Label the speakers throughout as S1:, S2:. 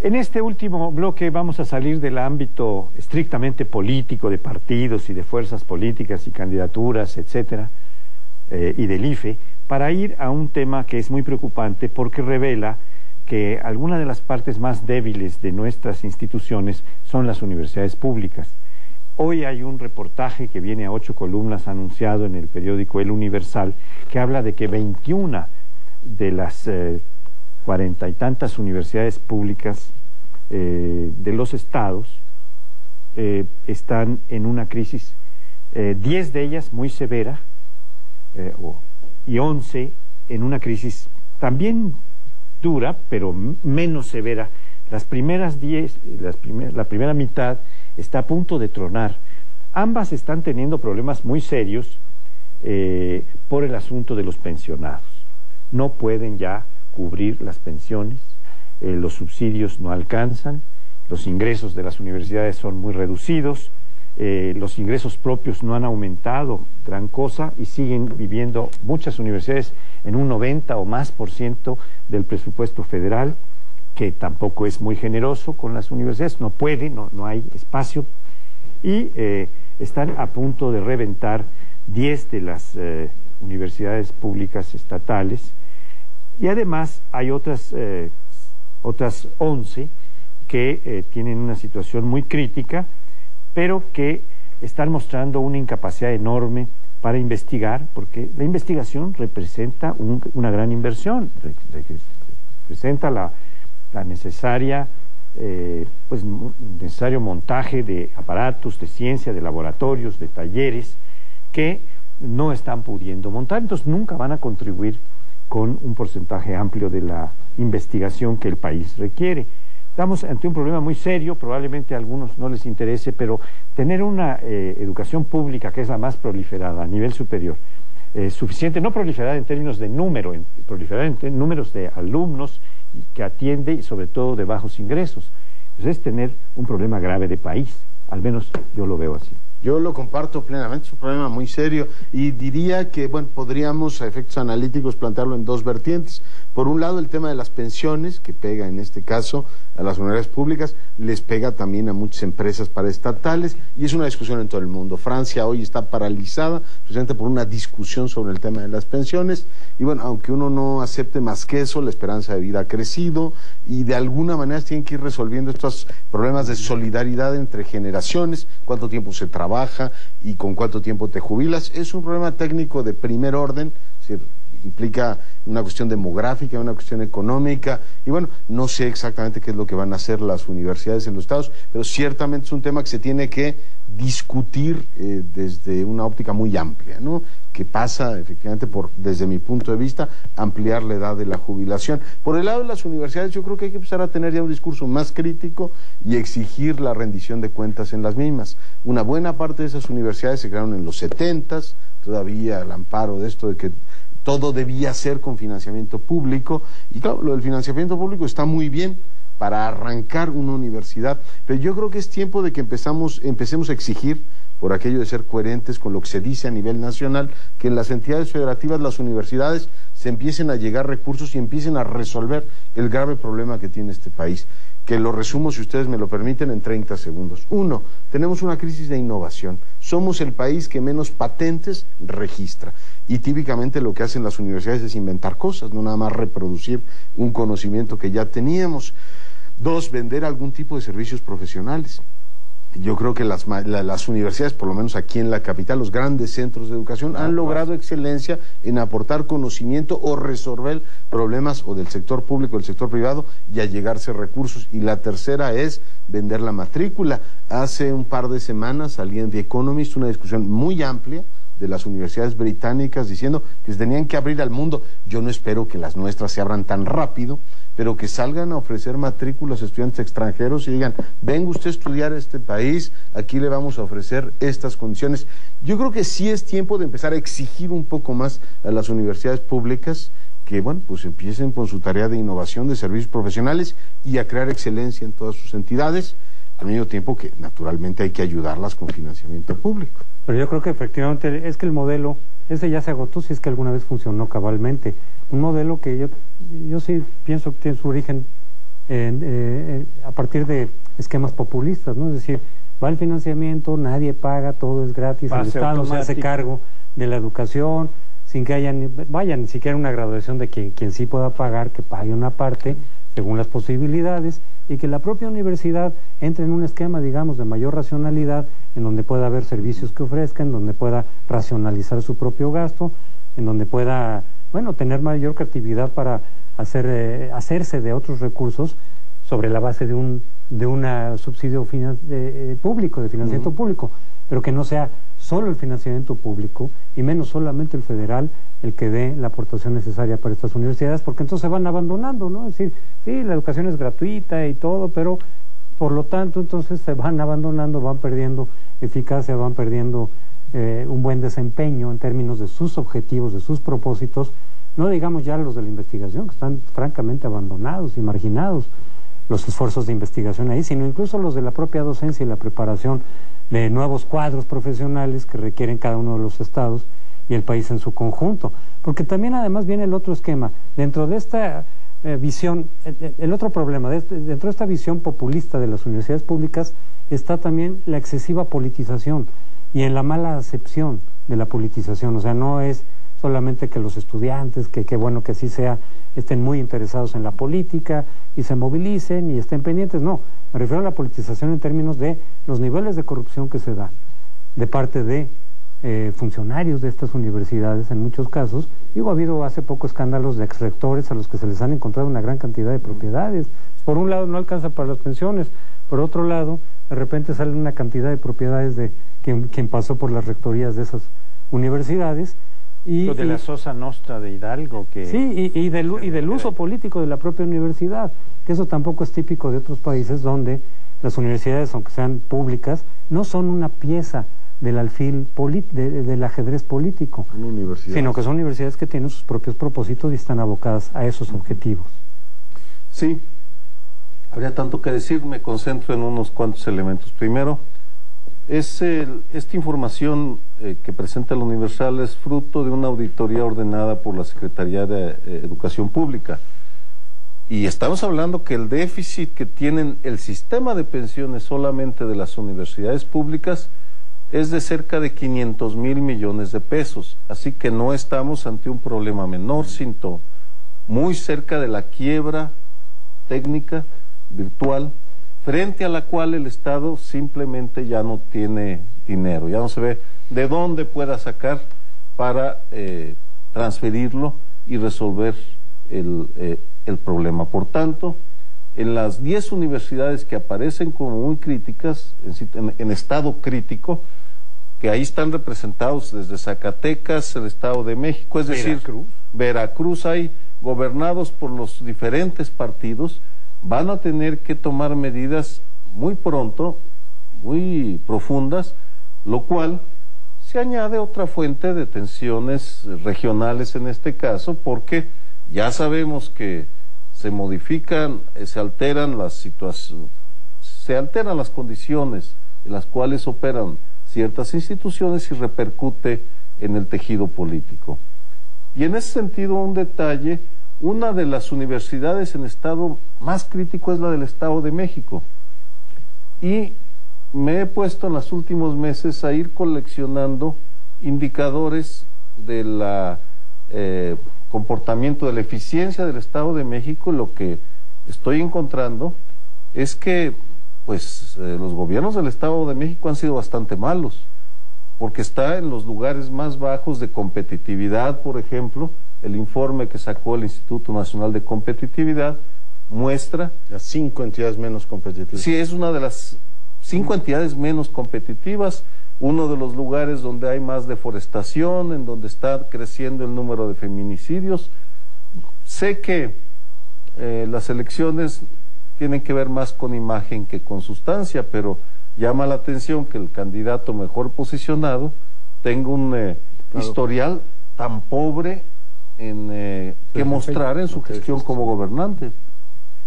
S1: En este último bloque vamos a salir del ámbito estrictamente político de partidos y de fuerzas políticas y candidaturas, etcétera, y del IFE, para ir a un tema que es muy preocupante porque revela que algunas de las partes más débiles de nuestras instituciones son las universidades públicas. Hoy hay un reportaje que viene a 8 columnas anunciado en el periódico El Universal que habla de que 21 de las 40 y tantas universidades públicas de los estados están en una crisis, 10 de ellas muy severa y 11 en una crisis también dura, pero menos severa. Las primeras 10, la primera mitad está a punto de tronar. Ambas están teniendo problemas muy serios por el asunto de los pensionados. No pueden ya cubrir las pensiones, los subsidios no alcanzan, los ingresos de las universidades son muy reducidos, los ingresos propios no han aumentado gran cosa y siguen viviendo muchas universidades en un 90 o más % del presupuesto federal, que tampoco es muy generoso con las universidades, no puede, no hay espacio, y están a punto de reventar 10 de las universidades públicas estatales, y además hay otras 11 que tienen una situación muy crítica, pero que están mostrando una incapacidad enorme para investigar, porque la investigación representa una gran inversión, representa la necesaria, necesario montaje de aparatos, de ciencia, de laboratorios, de talleres, que no están pudiendo montar, entonces nunca van a contribuir con un porcentaje amplio de la investigación que el país requiere. Estamos ante un problema muy serio, probablemente a algunos no les interese, pero tener una educación pública que es la más proliferada a nivel superior, suficiente, no proliferada en términos de número, proliferada en números de alumnos y que atiende y sobre todo de bajos ingresos. Entonces es tener un problema grave de país, al menos yo lo veo así.
S2: Yo lo comparto plenamente, es un problema muy serio y diría que, bueno, podríamos a efectos analíticos plantearlo en dos vertientes. Por un lado, el tema de las pensiones, que pega en este caso a las universidades públicas, les pega también a muchas empresas paraestatales y es una discusión en todo el mundo. Francia hoy está paralizada precisamente por una discusión sobre el tema de las pensiones y bueno, aunque uno no acepte más que eso, la esperanza de vida ha crecido y de alguna manera tienen que ir resolviendo estos problemas de solidaridad entre generaciones, cuánto tiempo se trabaja y con cuánto tiempo te jubilas. Es un problema técnico de primer orden, es decir, implica una cuestión demográfica, una cuestión económica, y bueno, no sé exactamente qué es lo que van a hacer las universidades en los estados, pero ciertamente es un tema que se tiene que discutir desde una óptica muy amplia, ¿no? Que pasa efectivamente por, desde mi punto de vista, ampliar la edad de la jubilación. Por el lado de las universidades, yo creo que hay que empezar a tener ya un discurso más crítico y exigir la rendición de cuentas en las mismas. Una buena parte de esas universidades se crearon en los 70s, todavía al amparo de esto de que todo debía ser con financiamiento público, y claro, lo del financiamiento público está muy bien para arrancar una universidad, pero yo creo que es tiempo de que empecemos a exigir, por aquello de ser coherentes con lo que se dice a nivel nacional, que en las entidades federativas, las universidades, se empiecen a llegar recursos y empiecen a resolver el grave problema que tiene este país, que lo resumo, si ustedes me lo permiten, en 30 segundos. Uno, tenemos una crisis de innovación. Somos el país que menos patentes registra. Y típicamente lo que hacen las universidades es inventar cosas, no nada más reproducir un conocimiento que ya teníamos. Dos, vender algún tipo de servicios profesionales. Yo creo que las universidades, por lo menos aquí en la capital, los grandes centros de educación, han logrado excelencia en aportar conocimiento o resolver problemas o del sector público o del sector privado y allegarse recursos. Y la tercera es vender la matrícula. Hace un par de semanas salí en The Economist una discusión muy amplia de las universidades británicas diciendo que se tenían que abrir al mundo. Yo no espero que las nuestras se abran tan rápido, pero que salgan a ofrecer matrículas a estudiantes extranjeros y digan, venga usted a estudiar a este país, aquí le vamos a ofrecer estas condiciones. Yo creo que sí es tiempo de empezar a exigir un poco más a las universidades públicas que, bueno, pues empiecen con su tarea de innovación, de servicios profesionales y a crear excelencia en todas sus entidades, al mismo tiempo que naturalmente hay que ayudarlas con financiamiento público.
S3: Pero yo creo que efectivamente es que el modelo, ese ya se agotó si es que alguna vez funcionó cabalmente. Un modelo que yo sí pienso que tiene su origen a partir de esquemas populistas, ¿no? Es decir, va el financiamiento, nadie paga, todo es gratis, el Estado se hace cargo de la educación, sin que haya ni siquiera una graduación de quien sí pueda pagar, que pague una parte según las posibilidades, y que la propia universidad entre en un esquema, digamos, de mayor racionalidad, en donde pueda haber servicios que ofrezcan, donde pueda racionalizar su propio gasto, en donde pueda, bueno, tener mayor creatividad para hacerse de otros recursos sobre la base de un subsidio público, de financiamiento público, pero que no sea solo el financiamiento público y menos solamente el federal el que dé la aportación necesaria para estas universidades, porque entonces se van abandonando, ¿no? Es decir, sí, la educación es gratuita y todo, pero por lo tanto entonces se van abandonando, van perdiendo eficacia, van perdiendo un buen desempeño en términos de sus objetivos, de sus propósitos, no digamos ya los de la investigación, que están francamente abandonados y marginados los esfuerzos de investigación ahí, sino incluso los de la propia docencia y la preparación de nuevos cuadros profesionales que requieren cada uno de los estados y el país en su conjunto. Porque también además viene el otro esquema, dentro de esta visión, el otro problema, dentro de esta visión populista de las universidades públicas está también la excesiva politización y en la mala acepción de la politización, o sea, no es solamente que los estudiantes, que bueno que así sea, estén muy interesados en la política y se movilicen y estén pendientes, no, me refiero a la politización en términos de los niveles de corrupción que se dan de parte de funcionarios de estas universidades en muchos casos. Digo, ha habido hace poco escándalos de exrectores a los que se les han encontrado una gran cantidad de propiedades. Por un lado no alcanza para las pensiones, por otro lado de repente salen una cantidad de propiedades de quien pasó por las rectorías de esas universidades.
S1: Y de la Sosa Nostra de Hidalgo.
S3: Sí, y del uso político de la propia universidad, que eso tampoco es típico de otros países donde las universidades, aunque sean públicas, no son una pieza del alfil del ajedrez político, sino que son universidades que tienen sus propios propósitos y están abocadas a esos objetivos.
S4: Sí, habría tanto que decir, me concentro en unos cuantos elementos. Primero, esta información que presenta el Universal es fruto de una auditoría ordenada por la Secretaría de Educación Pública. Y estamos hablando que el déficit que tienen el sistema de pensiones solamente de las universidades públicas es de cerca de 500,000 millones de pesos. Así que no estamos ante un problema menor, sino muy cerca de la quiebra técnica, virtual, frente a la cual el Estado simplemente ya no tiene dinero, ya no se ve de dónde pueda sacar para transferirlo y resolver el problema. Por tanto, en las 10 universidades que aparecen como muy críticas, en estado crítico, que ahí están representados desde Zacatecas, el Estado de México, es decir, Veracruz, hay gobernados por los diferentes partidos, van a tener que tomar medidas muy pronto, muy profundas, lo cual se añade otra fuente de tensiones regionales en este caso, porque ya sabemos que se modifican, se alteran las situaciones, se alteran las condiciones en las cuales operan ciertas instituciones y repercute en el tejido político. Y en ese sentido, un detalle: una de las universidades en estado más crítico es la del Estado de México. Y me he puesto en los últimos meses a ir coleccionando indicadores del comportamiento, de la eficiencia del Estado de México. Lo que estoy encontrando es que los gobiernos del Estado de México han sido bastante malos, porque está en los lugares más bajos de competitividad. Por ejemplo, el informe que sacó el Instituto Nacional de Competitividad muestra
S2: las 5 entidades menos competitivas.
S4: Sí, es una de las 5 entidades menos competitivas, uno de los lugares donde hay más deforestación, en donde está creciendo el número de feminicidios. Sé que las elecciones tienen que ver más con imagen que con sustancia, pero llama la atención que el candidato mejor posicionado tenga un historial tan pobre que mostrar en su gestión como gobernante.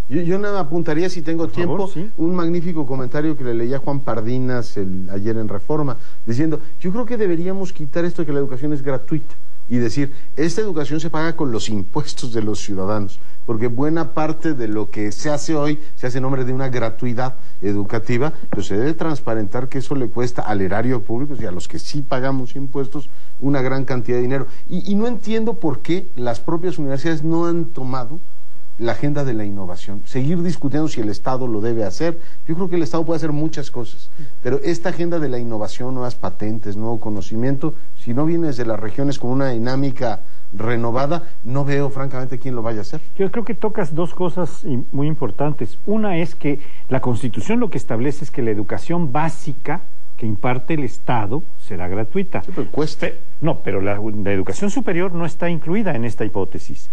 S2: Yo nada apuntaría, si tengo tiempo, sí, un magnífico comentario que le leía a Juan Pardinas ayer en Reforma, diciendo: yo creo que deberíamos quitar esto de que la educación es gratuita. y decir, esta educación se paga con los impuestos de los ciudadanos, porque buena parte de lo que se hace hoy se hace en nombre de una gratuidad educativa, pero se debe transparentar que eso le cuesta al erario público y a los que sí pagamos impuestos una gran cantidad de dinero. Y no entiendo por qué las propias universidades no han tomado la agenda de la innovación, seguir discutiendo si el Estado lo debe hacer. Yo creo que el Estado puede hacer muchas cosas, pero esta agenda de la innovación, nuevas patentes, nuevo conocimiento, si no viene desde las regiones con una dinámica renovada, no veo francamente quién lo vaya a hacer.
S1: Yo creo que tocas dos cosas muy importantes. Una es que la Constitución lo que establece es que la educación básica que imparte el Estado será gratuita.
S2: Sí, pero cuesta.
S1: No, pero la educación superior no está incluida en esta hipótesis.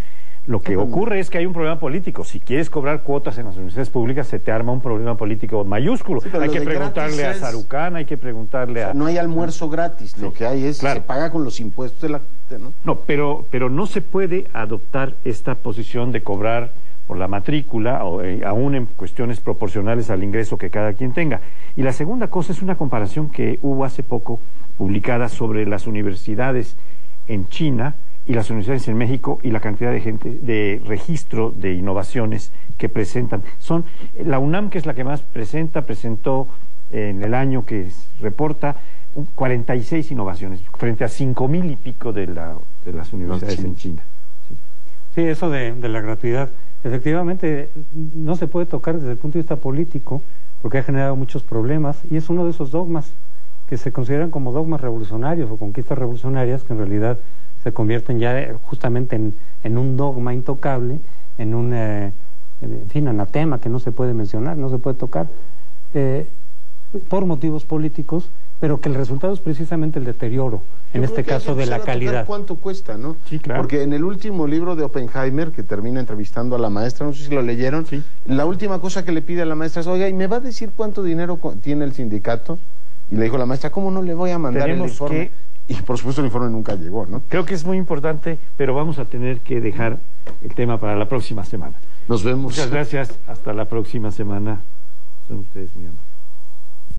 S1: Lo que ocurre es que hay un problema político. Si quieres cobrar cuotas en las universidades públicas, se te arma un problema político mayúsculo. Sí, hay que preguntarle a Sarucán, hay que preguntarle a...
S2: No hay almuerzo gratis, lo que hay es, claro, se paga con los impuestos de la gente, ¿no?
S1: No, pero no se puede adoptar esta posición de cobrar por la matrícula, o aún en cuestiones proporcionales al ingreso que cada quien tenga. Y la segunda cosa es una comparación que hubo hace poco publicada sobre las universidades en China y las universidades en México y la cantidad de gente de registro de innovaciones que presentan. La UNAM, que es la que más presentó en el año que reporta 46 innovaciones, frente a 5,000 y pico de las universidades en China.
S3: Sí, eso de la gratuidad, efectivamente no se puede tocar desde el punto de vista político, porque ha generado muchos problemas, y es uno de esos dogmas que se consideran como dogmas revolucionarios o conquistas revolucionarias, que en realidad se convierten ya justamente en un dogma intocable, en un anatema que no se puede mencionar, no se puede tocar, por motivos políticos, pero que el resultado es precisamente el deterioro, en este caso de la calidad.
S2: ¿Cuánto cuesta, no?
S1: Sí, claro.
S2: Porque en el último libro de Oppenheimer, que termina entrevistando a la maestra, no sé si lo leyeron, sí, la última cosa que le pide a la maestra es, oiga, ¿y me va a decir cuánto dinero tiene el sindicato? Y le dijo la maestra, ¿cómo no le voy a mandar el informe? Y por supuesto el informe nunca llegó, ¿no?
S1: Creo que es muy importante, pero vamos a tener que dejar el tema para la próxima semana.
S2: Nos vemos.
S1: Muchas gracias. Hasta la próxima semana. Son ustedes muy amables.